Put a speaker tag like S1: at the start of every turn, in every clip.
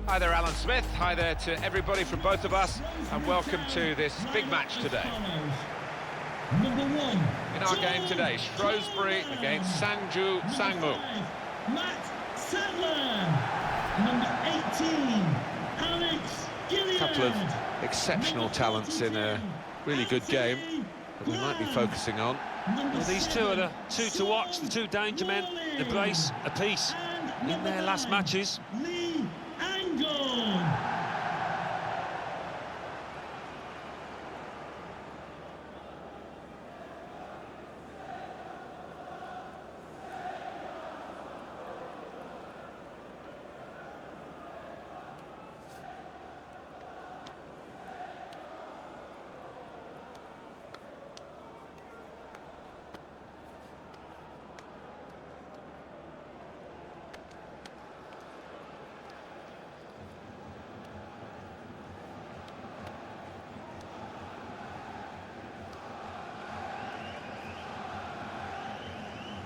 S1: Hi there, Alan Smith. Hi there to everybody from both of us, and welcome to this big match today.
S2: Number 1
S1: in our game today, Shrewsbury against Sangju Sangmu.
S2: Matt Sadler. Number 18, Alex Gilliard.
S1: A couple of exceptional talents in a really good game that we might be focusing on.
S3: Well, these two are the two to watch, the two danger men, the brace a piece in their last matches.
S2: Lee Angle.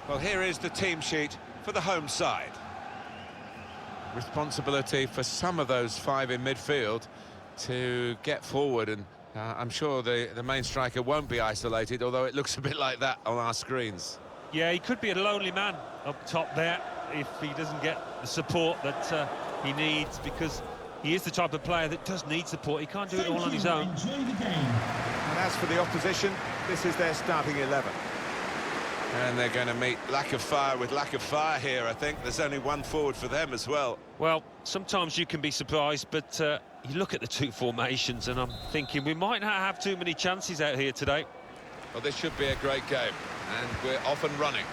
S1: Well, here is the team sheet for the home side. Responsibility for some of those five in midfield to get forward, and I'm sure the main striker won't be isolated, although it looks a bit like that on our screens.
S3: Yeah, he could be a lonely man up top there if he doesn't get the support that he needs, because he is the type of player that does need support. He can't do it all on his own.
S2: Enjoy the game.
S4: And as for the opposition, this is their starting 11.
S1: And they're going to meet lack of fire with lack of fire here, I think. There's only one forward for them as well.
S3: Well, sometimes you can be surprised, but you look at the two formations and I'm thinking we might not have too many chances out here today.
S1: Well, this should be a great game, and we're off and running.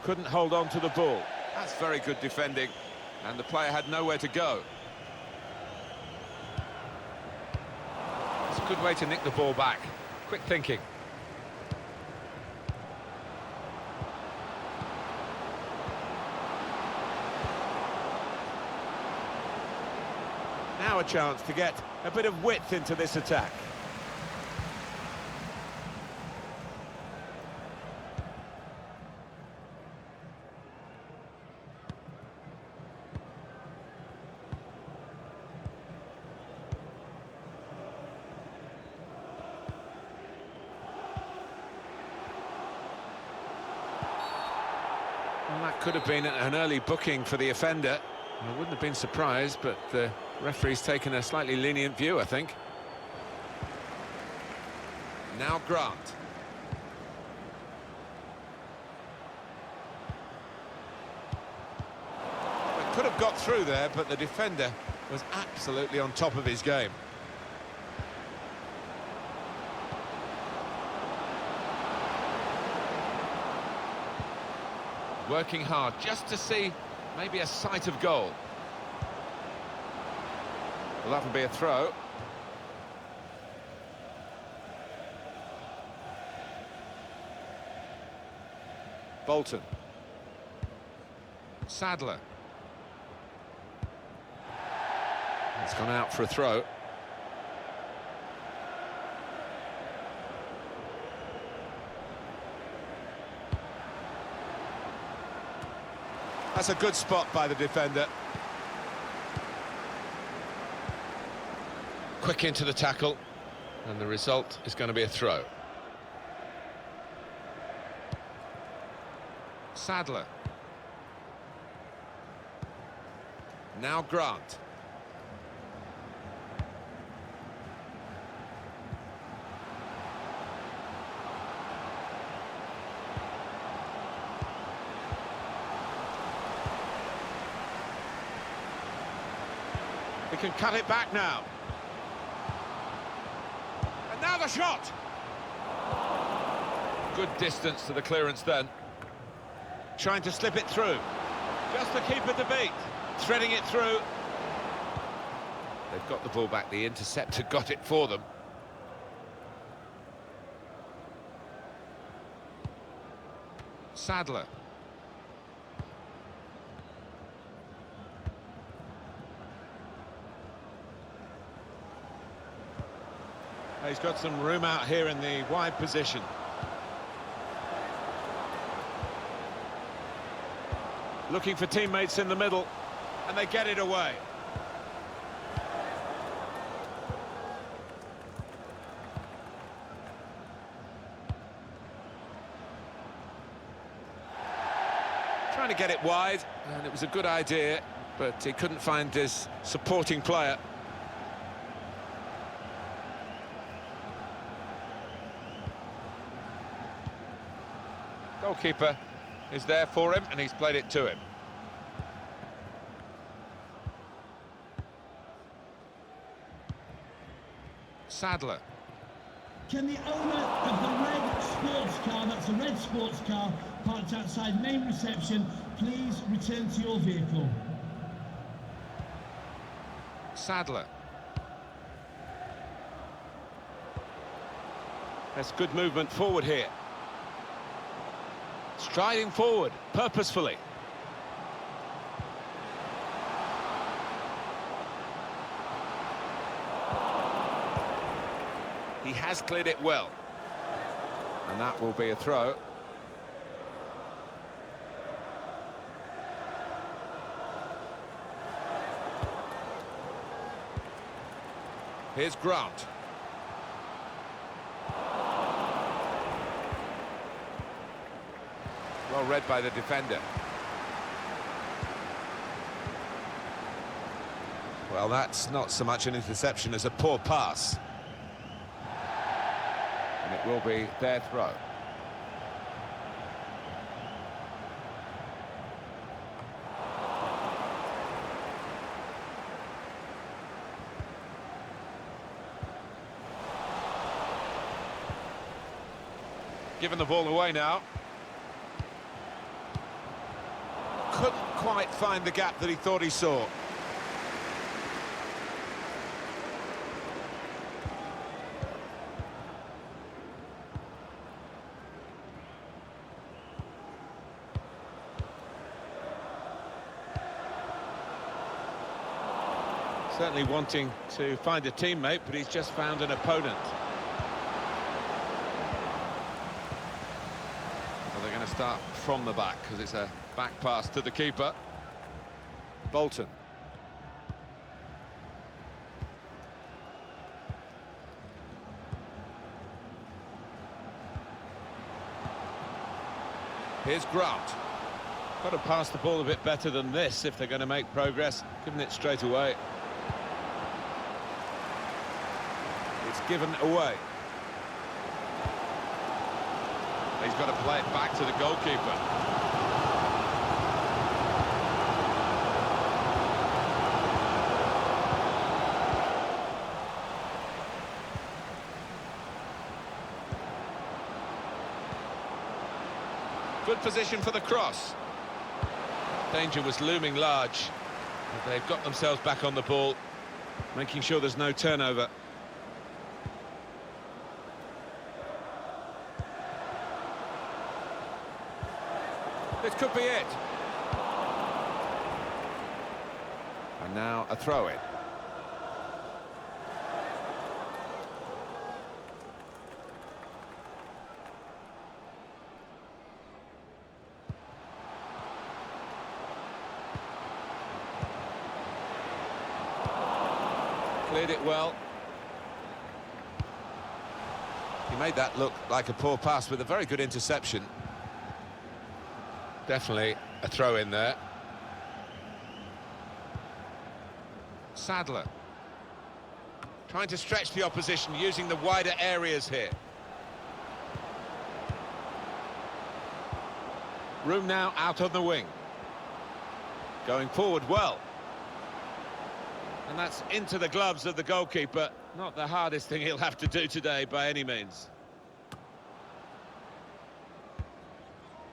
S1: Couldn't hold on to the ball. That's very good defending, and the player had nowhere to go. It's a good way to nick the ball back. Quick thinking.
S4: Now a chance to get a bit of width into this attack.
S1: Well, that could have been an early booking for the offender. I wouldn't have been surprised, but the referee's taken a slightly lenient view, I think. Now Grant. It could have got through there, but the defender was absolutely on top of his game. Working hard just to see maybe a sight of goal. Well, that'll be a throw. Bolton. Sadler. It's gone out for a throw. That's a good spot by the defender. Quick into the tackle, and the result is going to be a throw. Sadler. Now Grant. He can cut it back now. And now the shot! Good distance to the clearance then. Trying to slip it through. Just to keep it the beat. Threading it through. They've got the ball back. The interceptor got it for them. Sadler.
S4: He's got some room out here in the wide position. Looking for teammates in the middle, and they get it away. Trying to get it wide, and it was a good idea, but he couldn't find his supporting player. Goalkeeper is there for him, and he's played it to him. Sadler.
S2: Can the owner of the red sports car, that's a red sports car, parked outside main reception, please return to your vehicle?
S4: Sadler. That's good movement forward here. Striding forward, purposefully. He has cleared it well. And that will be a throw. Here's Grant. Well read by the defender. Well, that's not so much an interception as a poor pass. And it will be their throw. Giving the ball away now. Couldn't quite find the gap that he thought he saw. Certainly wanting to find a teammate, but he's just found an opponent. Well, they're going to start from the back because it's a back pass to the keeper. Bolton. Here's Grant. Got to pass the ball a bit better than this if they're going to make progress. Giving it straight away. It's given away. He's got to play it back to the goalkeeper. Good position for the cross. Danger was looming large, but they've got themselves back on the ball, making sure there's no turnover. This could be it. And now a throw-in. Cleared it well. He made that look like a poor pass with a very good interception. Definitely a throw in there. Sadler. Trying to stretch the opposition using the wider areas here. Room now out on the wing. Going forward well. And that's into the gloves of the goalkeeper. Not the hardest thing he'll have to do today by any means.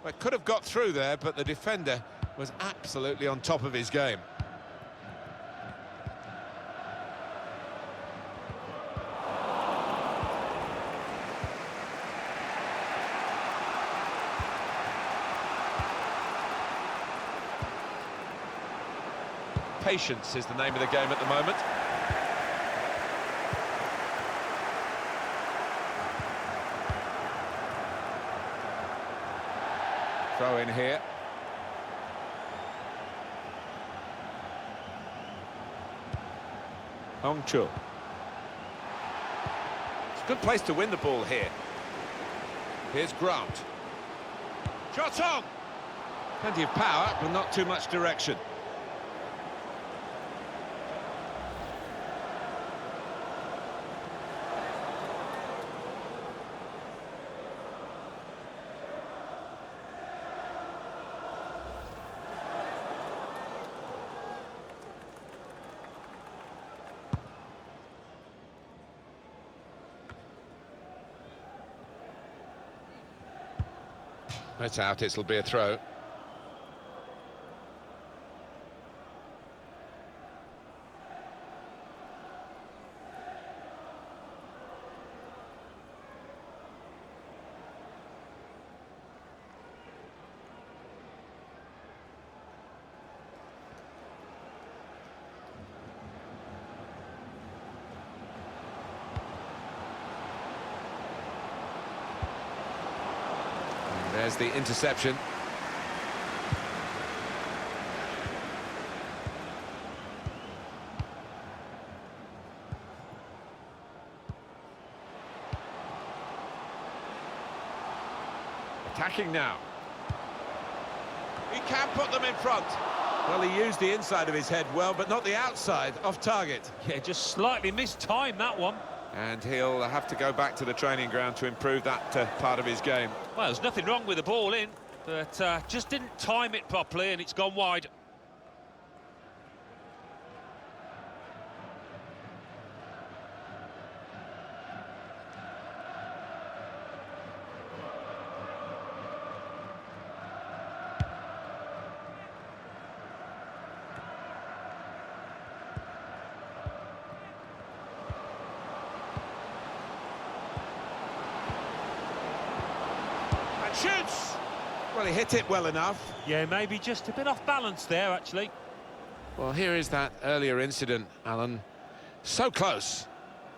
S4: Well, could have got through there, but the defender was absolutely on top of his game. Patience is the name of the game at the moment. Throw in here. Hongchu. It's a good place to win the ball here. Here's Grant. Shot on! Plenty of power, but not too much direction.
S1: It's out, it'll be a throw. There's the interception.
S4: Attacking now. He can put them in front. Well, he used the inside of his head well, but not the outside, off target.
S3: Yeah, just slightly mistimed that one.
S4: And he'll have to go back to the training ground to improve that part of his game.
S3: Well, there's nothing wrong with the ball in, but just didn't time it properly and it's gone wide.
S4: Shoots! Well, he hit it well enough.
S3: Yeah, maybe just a bit off balance there, actually.
S1: Well, here is that earlier incident, Alan. So close.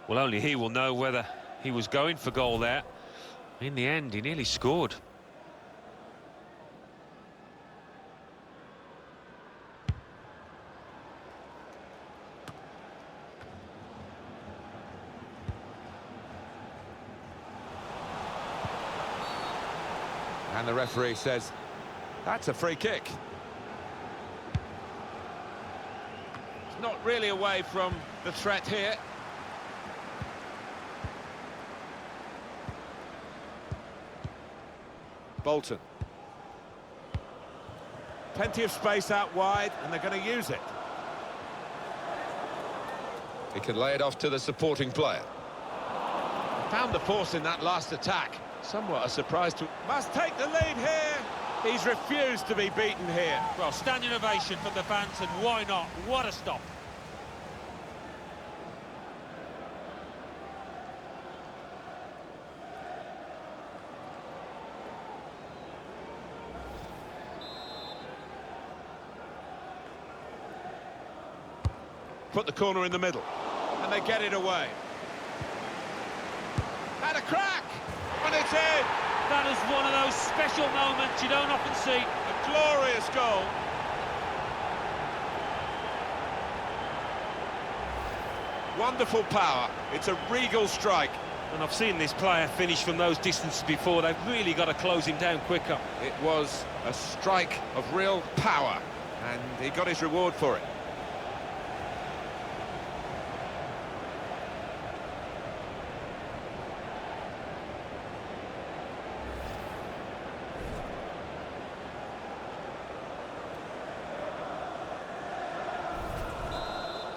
S3: Well, only he will know whether he was going for goal there. In the end, he nearly scored.
S1: And the referee says,
S4: That's a free kick. It's not really away from the threat here. Bolton. Plenty of space out wide, and they're going to use it.
S1: he can lay it off to the supporting player.
S4: Found the force in that last attack. Somewhat a surprise to... Must take the lead here. He's refused to be beaten here.
S3: Well, standing ovation from the fans, and why not? What a stop.
S4: Put the corner in the middle, and they get it away. Had a crack, and it's in.
S3: That is one of those special moments you don't often see.
S4: A glorious goal. Wonderful power. It's a regal strike.
S3: And I've seen this player finish from those distances before. They've really got to close him down quicker.
S4: It was a strike of real power, and he got his reward for it.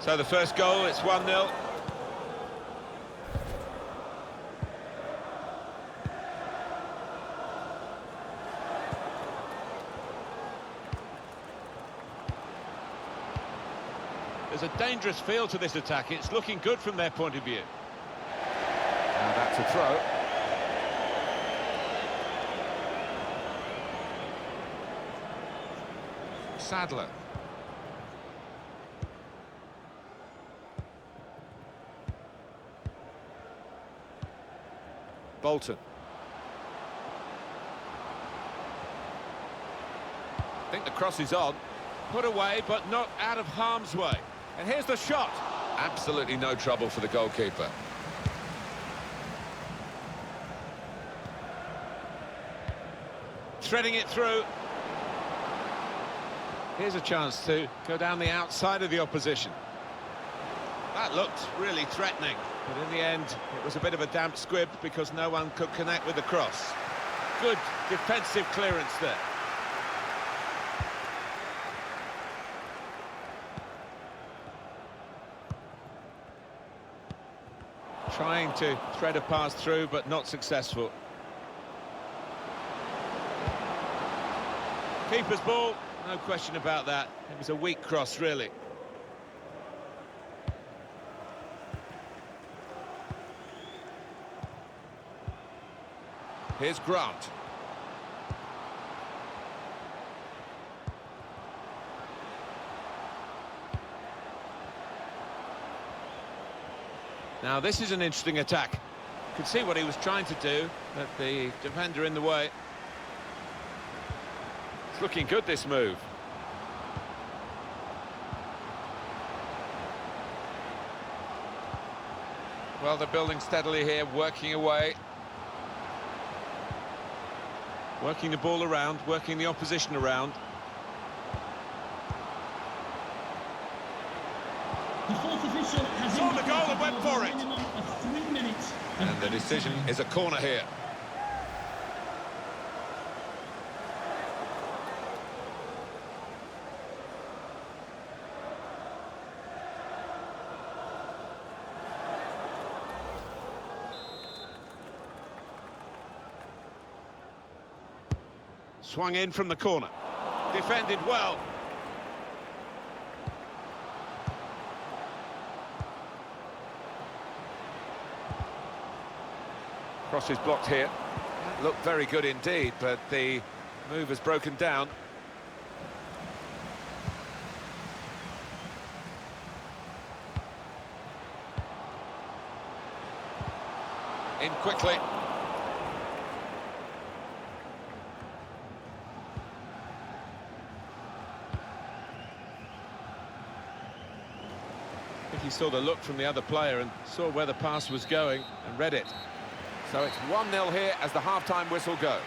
S4: So the first goal, it's 1-0. There's a dangerous feel to this attack. It's looking good from their point of view. Now that's a throw.
S1: Sadler.
S4: Bolton. think the cross is on. Put away, but not out of harm's way. And here's the shot.
S1: Absolutely no trouble for the goalkeeper.
S4: Threading it through. Here's a chance to go down the outside of the opposition. That looked really threatening, but in the end, it was a bit of a damp squib because no one could connect with the cross. Good defensive clearance there. Trying to thread a pass through, but not successful. Keeper's ball, no question about that. It was a weak cross, really.
S1: Here's Grant.
S4: Now this is an interesting attack. You could see what he was trying to do, but the defender in the way. It's looking good, this move.
S1: Well, they're building steadily here, working away.
S4: Working the ball around, working the opposition around.
S2: The fourth official has
S4: Saw the goal and went for it.
S2: minimum of 3 minutes.
S1: And the decision is a corner here.
S4: Swung in from the corner. Defended well.
S1: Cross is blocked here. That looked very good indeed, but the move has broken down. In quickly.
S4: I think he saw the look from the other player and saw where the pass was going and read it.
S1: So it's 1-0 here as the half-time whistle goes.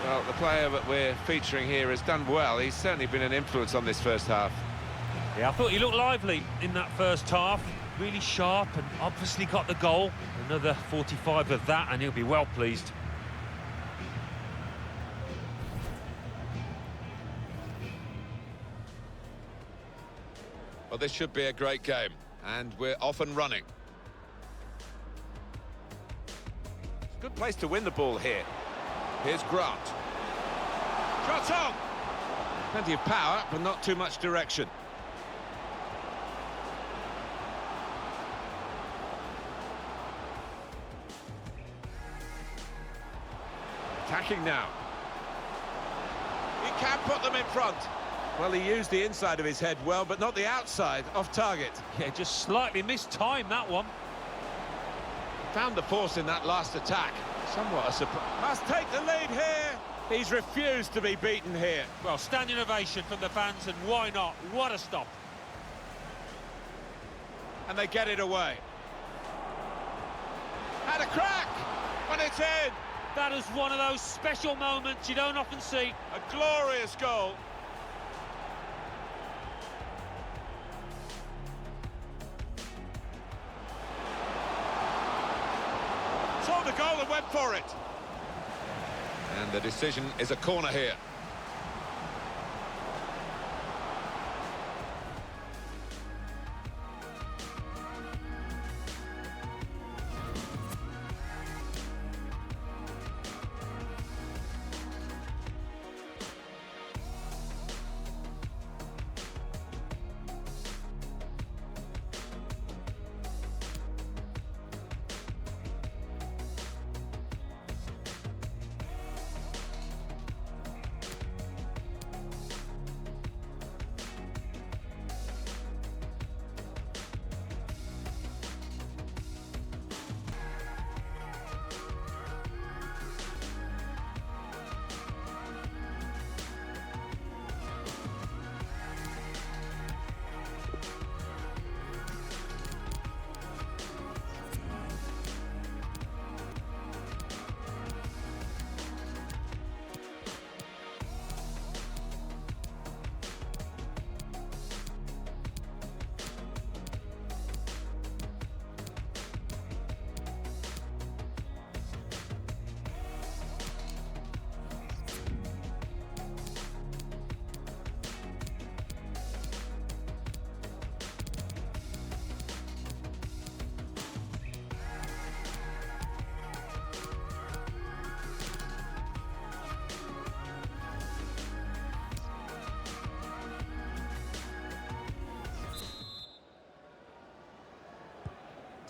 S1: Well, the player that we're featuring here has done well. He's certainly been an influence on this first half.
S3: Yeah, I thought he looked lively in that first half. Really sharp and obviously got the goal. Another 45 of that and he'll be well pleased.
S1: Well, this should be a great game, and we're off and running. Good place to win the ball here. Here's Grant.
S4: Shot on! Plenty of power, but not too much direction. Attacking now. He can put them in front. Well, he used the inside of his head well, but not the outside, off target.
S3: Yeah, just slightly mistimed that one.
S4: Found the force in that last attack. Somewhat a surprise. Must take the lead here. He's refused to be beaten here.
S3: Well, standing ovation from the fans, and why not? What a stop.
S4: And they get it away. Had a crack, and it's in.
S3: That is one of those special moments you don't often see.
S4: A glorious goal. Saw the goal and went for it.
S1: And the decision is a corner here.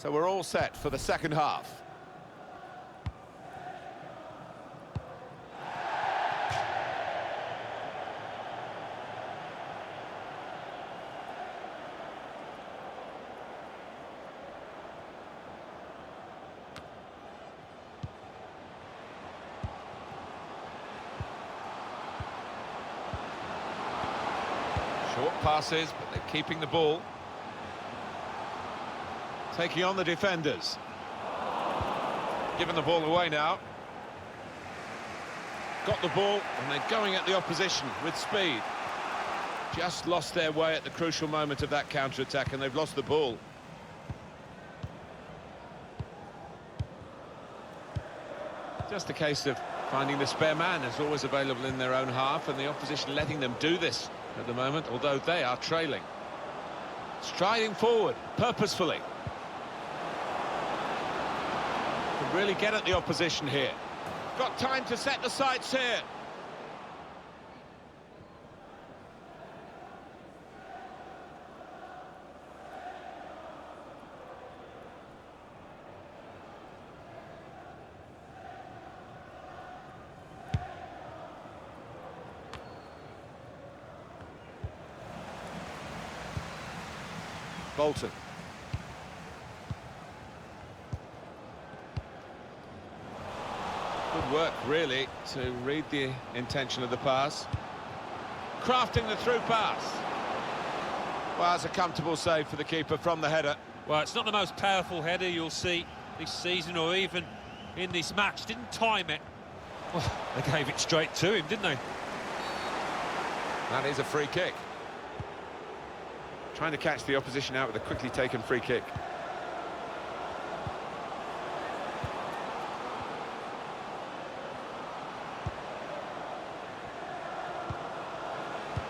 S4: So we're all set for the second half. Short passes, but they're keeping the ball. Taking on the defenders. Giving the ball away now. Got the ball, and they're going at the opposition with speed. Just lost their way at the crucial moment of that counter-attack, and they've lost the ball. Just a case of finding the spare man is always available in their own half, and the opposition letting them do this at the moment, although they are trailing. Striding forward, purposefully. Can really get at the opposition here. Got time to set the sights here. Bolton. Good work, really, to read the intention of the pass. Crafting the through pass. Well, it's a comfortable save for the keeper from the header.
S3: Well, it's not the most powerful header you'll see this season or even in this match. Didn't time it. Well, they gave it straight to him, didn't they?
S4: That is a free kick. Trying to catch the opposition out with a quickly taken free kick.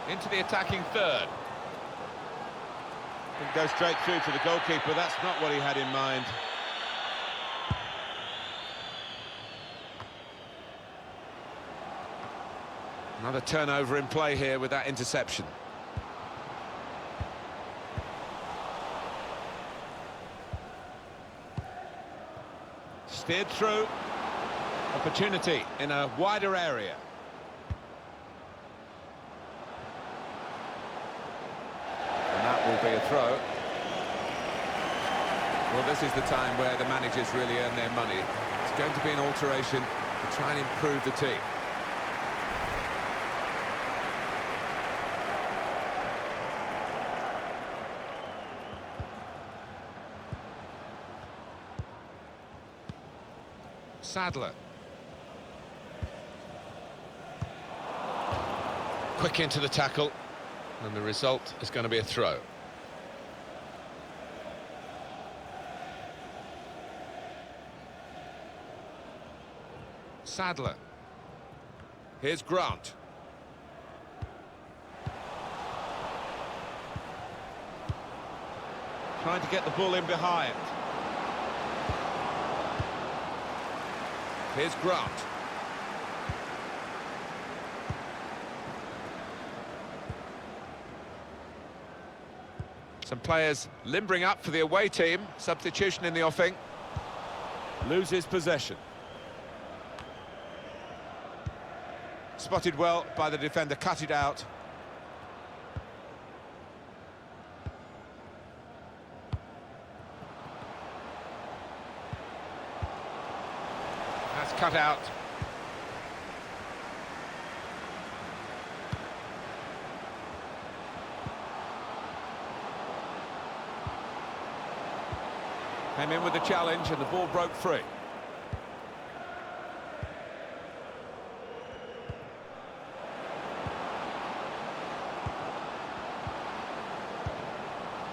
S4: Into the attacking third. It goes straight through to the goalkeeper. That's not what he had in mind. Another turnover in play here with that interception. Steered through. Opportunity in a wider area. And that will be a throw.
S1: Well, this is the time where the managers really earn their money. It's going to be an alteration to try and improve the team. Sadler.
S4: Quick into the tackle, and the result is going to be a throw.
S1: Sadler. Here's Grant.
S4: Trying to get the ball in behind.
S1: Here's Grant. Some players limbering up for the away team. Substitution in the offing.
S4: Loses possession.
S1: Spotted well by the defender, cut it out. That's cut out. Came in with the challenge and the ball broke free.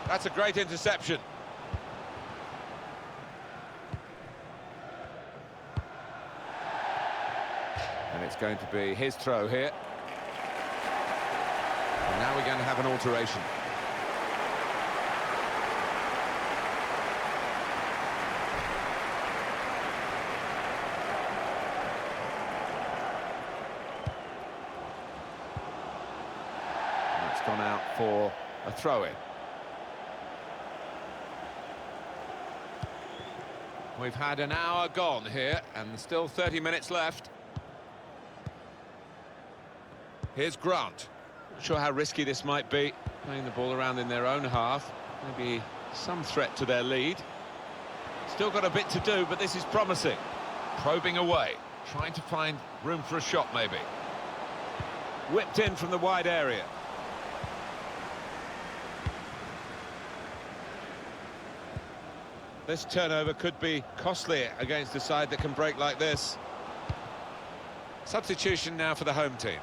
S1: That's a great interception. And it's going to be his throw here. And now we're going to have an alteration. And it's gone out for a throw-in. We've had an hour gone here, and still 30 minutes left. Here's Grant.
S4: Not sure how risky this might be, playing the ball around in their own half. Maybe some threat to their lead. Still got a bit to do, but this is promising.
S1: Probing away, trying to find room for a shot, maybe.
S4: Whipped in from the wide area. This turnover could be costly against a side that can break like this.
S1: Substitution now for the home team.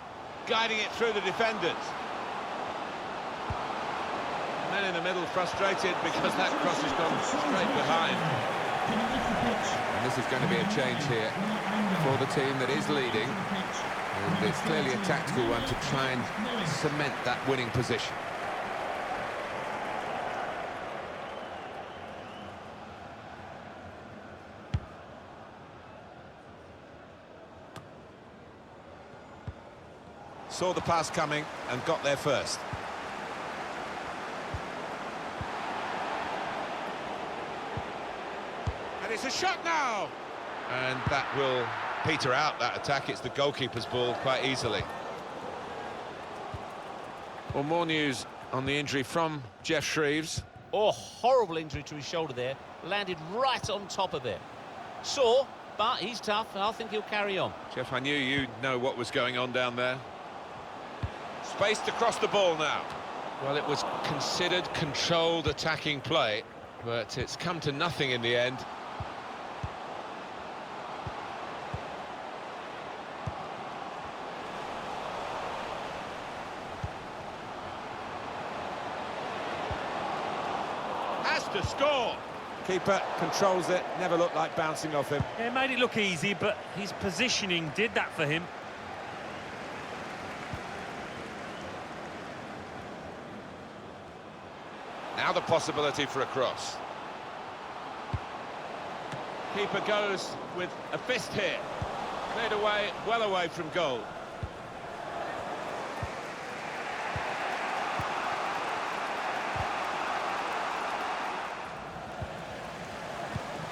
S4: Guiding it through the defenders. Men in the middle frustrated because that cross has gone straight behind.
S1: And this is going to be a change here for the team that is leading. And it's clearly a tactical one to try and cement that winning position.
S4: Saw the pass coming and got there first. And it's a shot now!
S1: And that will peter out that attack. It's the goalkeeper's ball quite easily. Well, more news on the injury from Jeff Shrews.
S5: Oh, horrible injury to his shoulder there. Landed right on top of it. Sore, but he's tough, and I think he'll carry on.
S1: Jeff, I knew you'd know what was going on down there.
S4: Spaced across the ball now.
S1: Well, it was considered controlled attacking play, but it's come to nothing in the end.
S4: Has to score. Keeper controls it, never looked like bouncing off him.
S3: Yeah, made it look easy, but his positioning did that for him.
S4: Now the possibility for a cross. Keeper goes with a fist here. Cleared away, well away from goal.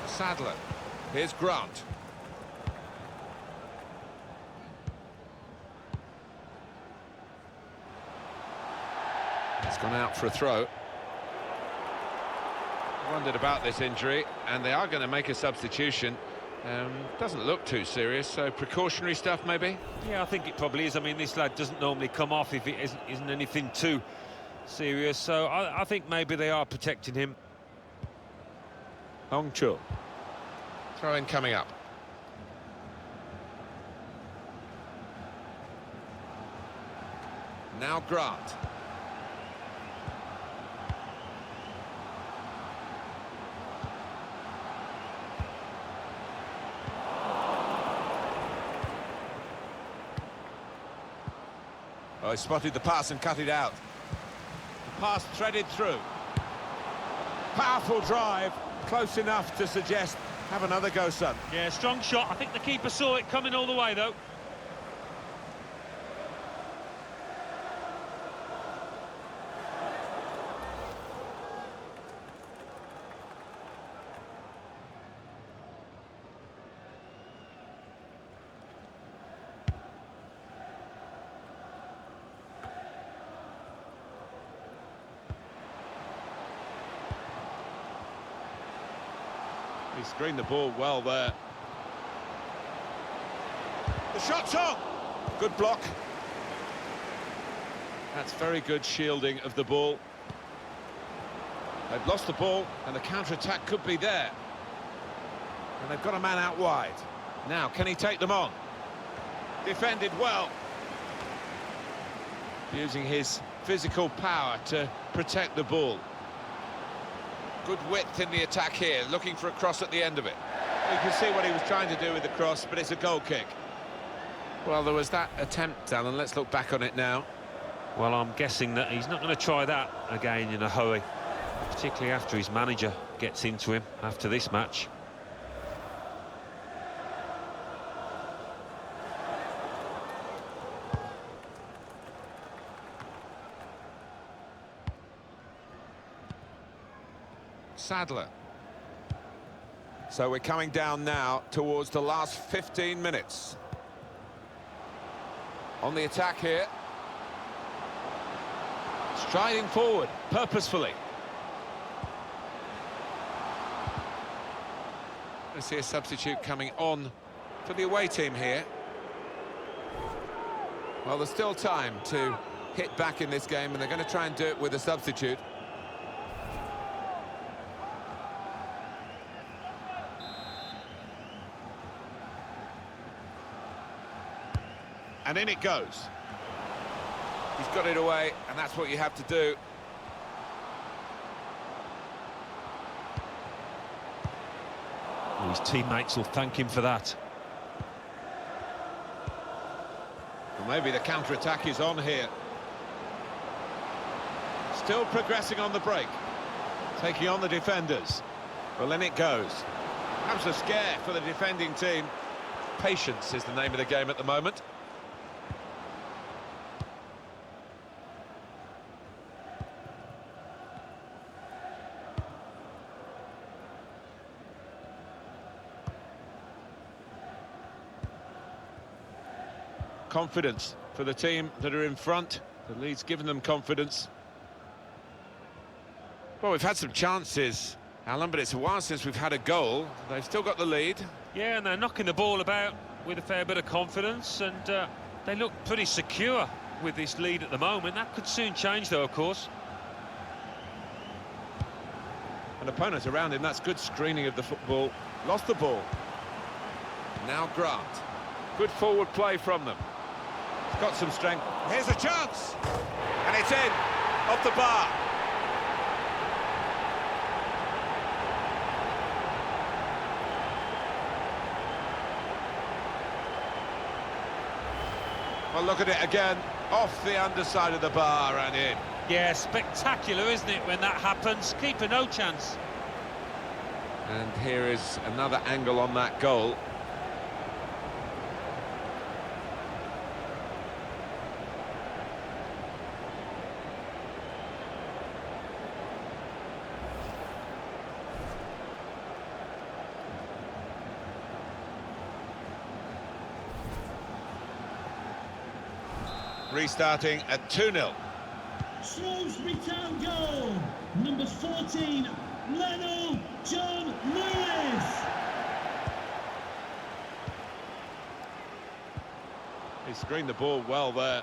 S1: Sadler. Here's Grant. It's gone out for a throw. Wondered about this injury, and they are going to make a substitution. Doesn't look too serious, so precautionary stuff maybe?
S3: Yeah, I think it probably is. I mean, this lad doesn't normally come off if it isn't anything too serious, so I think maybe they are protecting him.
S4: Hong Chul.
S1: Throw in coming up. Now Grant.
S4: Oh, he spotted the pass and cut it out. The pass threaded through. Powerful drive, close enough to suggest, have another go, son.
S3: Yeah, strong shot. I think the keeper saw it coming all the way, though.
S4: He screened the ball well there. The shot's on! Good block. That's very good shielding of the ball. They've lost the ball, and the counter-attack could be there. And they've got a man out wide. Now, can he take them on? Defended well. Using his physical power to protect the ball. Good width in the attack here, looking for a cross at the end of it. You can see what he was trying to do with the cross, but it's a goal kick.
S1: Well, there was that attempt, Alan. Let's look back on it now.
S3: Well, I'm guessing that he's not going to try that again in a hurry, particularly after his manager gets into him after this match.
S1: Sadler. So we're coming down now towards the last 15 minutes. On the attack here.
S4: Striding forward, purposefully.
S1: I see a substitute coming on for the away team here. Well, there's still time to hit back in this game, and they're going to try and do it with a substitute.
S4: And in it goes.
S1: He's got it away, and that's what you have to do.
S3: His teammates will thank him for that.
S4: Well, maybe the counter-attack is on here. Still progressing on the break. Taking on the defenders. Well, in it goes. Perhaps a scare for the defending team.
S1: Patience is the name of the game at the moment.
S4: Confidence for the team that are in front. The lead's given them confidence.
S1: Well, we've had some chances, Alan, but it's a while since we've had a goal. They've still got the lead.
S3: Yeah, and they're knocking the ball about with a fair bit of confidence, and they look pretty secure with this lead at the moment. That could soon change, though, of course.
S4: An opponent around him, that's good screening of the football. Lost the ball.
S1: Now Grant. Good forward play from them.
S4: Got some strength.
S1: Here's a chance! And it's in, off the bar.
S4: Well, look at it again. Off the underside of the bar and in.
S3: Yeah, spectacular, isn't it, when that happens? Keeper no chance.
S1: And here is another angle on that goal.
S4: Restarting at 2-0.
S2: Shrewsbury Town goal, number 14, Meadow John Lewis.
S4: He screened the ball well there.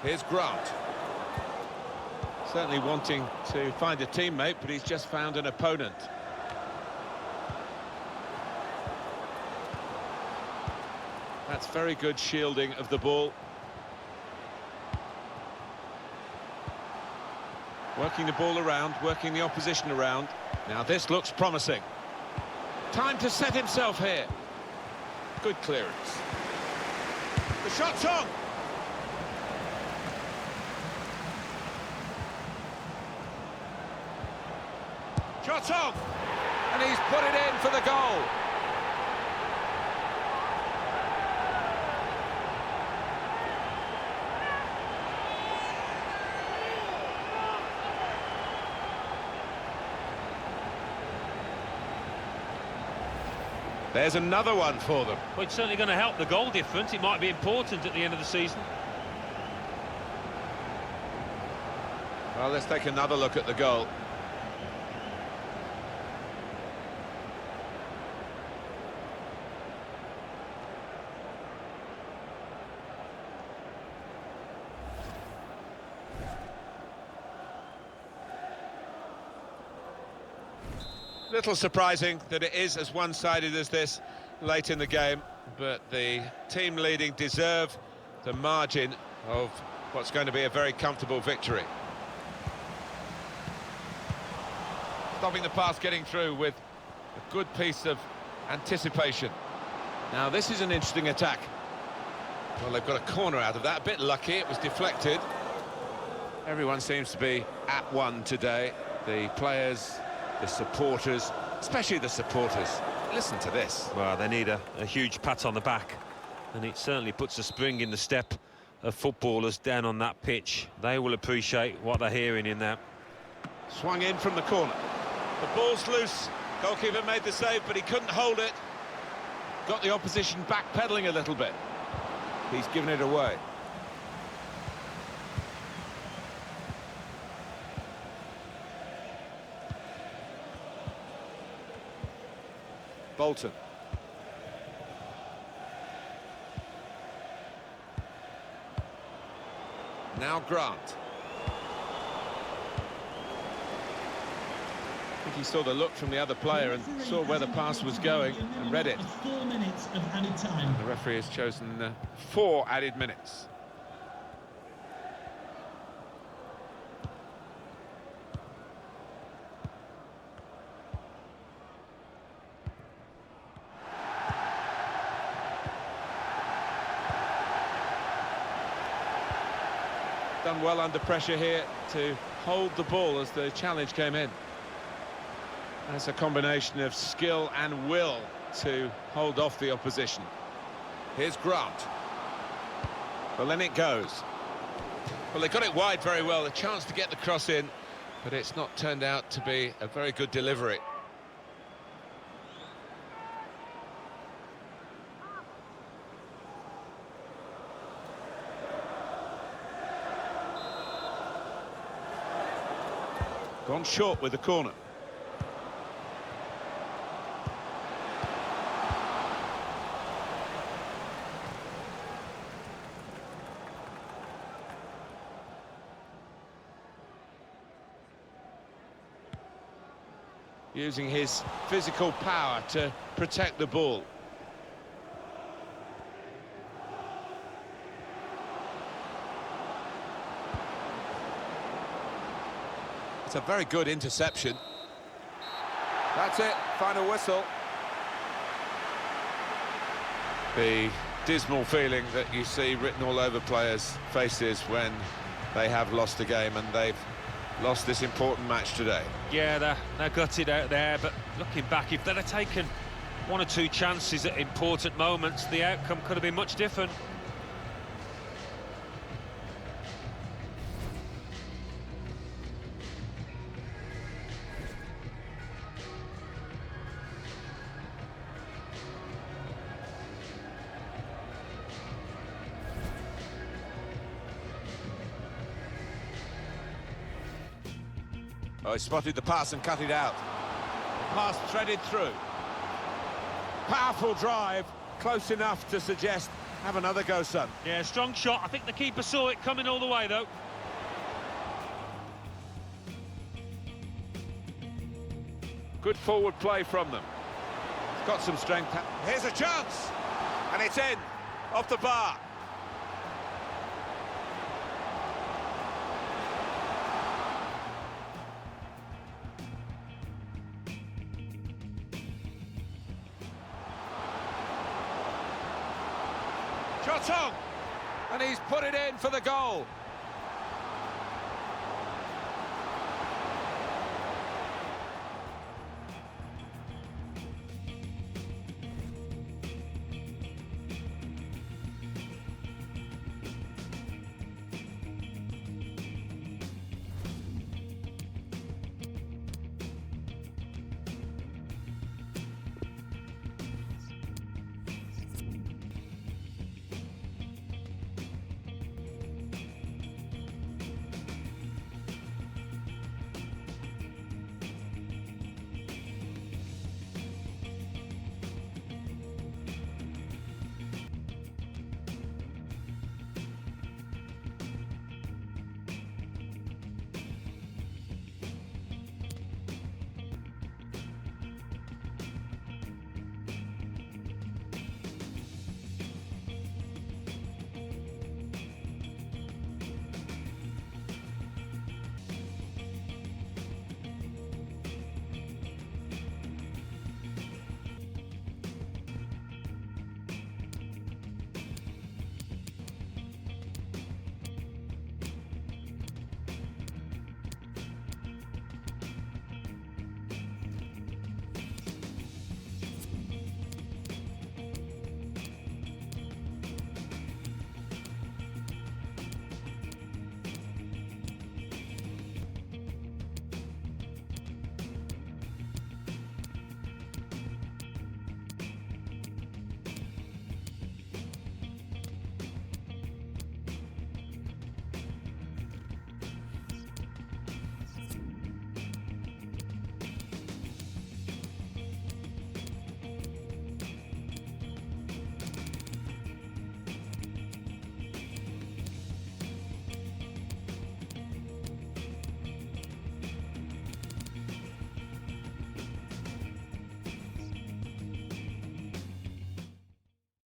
S1: Here's Grant.
S4: Certainly wanting to find a teammate, but he's just found an opponent. That's very good shielding of the ball. Working the ball around, working the opposition around. Now this looks promising. Time to set himself here. Good clearance. The shot's on! Shot's on!
S1: And he's put it in for the goal.
S4: There's another one for them.
S3: Well, it's certainly going to help the goal difference. It might be important at the end of the season.
S4: Well, let's take another look at the goal. Little surprising that it is as one-sided as this late in the game, but the team leading deserve the margin of what's going to be a very comfortable victory. Stopping the pass getting through with a good piece of anticipation. Now this is an interesting attack. Well, they've got a corner out of that, a bit lucky, it was deflected.
S1: Everyone seems to be at one today. The players, the supporters, especially the supporters. Listen to this.
S3: Well, they need a huge pat on the back, and it certainly puts a spring in the step of footballers down on that pitch. They will appreciate what they're hearing in there.
S4: Swung in from the corner. The ball's loose. Goalkeeper made the save, but he couldn't hold it. Got the opposition backpedaling a little bit.
S1: He's given it away. Bolton. Now Grant.
S4: I think he saw the look from the other player and saw where the pass was going and read it.
S2: 4 minutes of added time.
S4: The referee has chosen 4 added minutes. Done well under pressure here to hold the ball as the challenge came in. That's a combination of skill and will to hold off the opposition.
S1: Here's Grant.
S4: Well, then it goes. Well, they got it wide very well, a chance to get the cross in,
S1: But it's not turned out to be a very good delivery.
S4: gone short with the corner. Using his physical power to protect the ball.
S1: It's a very good interception. That's it, final whistle. The dismal feeling that you see written all over players' faces when they have lost a game, and they've lost this important match today.
S3: Yeah, they're gutted out there, but looking back, if they'd have taken one or two chances at important moments, the outcome could have been much different.
S1: Oh, he spotted the pass and cut it out.
S4: Pass threaded through. Powerful drive, close enough to suggest have another go, son.
S3: Yeah, strong shot. I think the keeper saw it coming all the way, though.
S4: Good forward play from them. It's got some strength.
S1: Here's a chance, and it's in, off the bar. Shot on, and he's put it in for the goal.